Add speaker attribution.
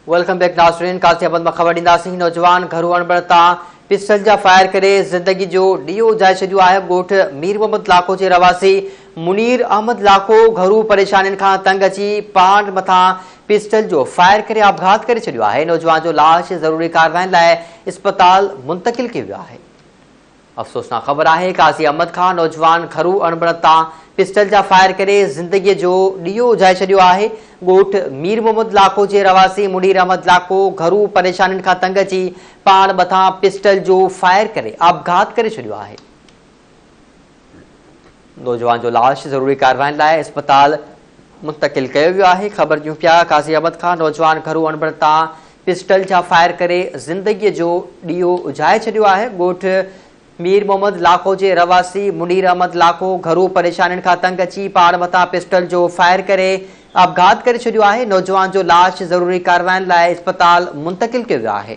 Speaker 1: Welcome back नाज़रीन। कासियाबाद में ख़बर ॾींदासीं। नौजवान घरू अणबड़ तां पिस्टल जा फायर करे ज़िंदगी जो ॾीओ उजाए छॾियो आहे। ॻोठ मीर मोहम्मद लाखो जे रवासी मुनीर अहमद लाखो घरू परेशानियुनि खां तंग अची पाण मथां पिस्टल जो फायर करे आपघात करे छॾियो आहे। नौजवान जो लाश ज़रूरी कार्रवाइनि लाइ इस्पताल मुंतक़िल कयो वियो आहे। अफ़सोसनाक ख़बर आहे काज़ी अहमद खान नौजवान घरू अणबड़ तां पिस्टल जा फायर करे ज़िंदगीअ जो ॾीओ उजाए छॾियो आहे। ॻोठ मीर मोहम्मद लाखो जे रवासी मुनीर अहमद लाखो घरू परेशानियुनि खां तंग अची पाण मथां पिस्टल जो फायर करे आपघात करे छॾियो आहे। नौजवान जो लाश ज़रूरी कार्रवाइनि लाइ इस्पताल मुंतक़िल कयो वियो आहे। ख़बर ॾियूं पिया काज़ी अहमद खान नौजवान घरू अणबड़ तां पिस्टल जा फायर करे ज़िंदगीअ जो ॾीओ उजाए छॾियो आहे। ॻोठ मीर मोहम्मद लाखो जे रवासी मुनीर अहमद लाखो घरू परेशानियुनि खां तंग अची पाण मथां पिस्टल जो फायर करे आपघात करे छॾियो आहे। नौजवान जो लाश ज़रूरी कार्रवाइनि लाइ इस्पताल मुंतक़िल कयो वियो आहे।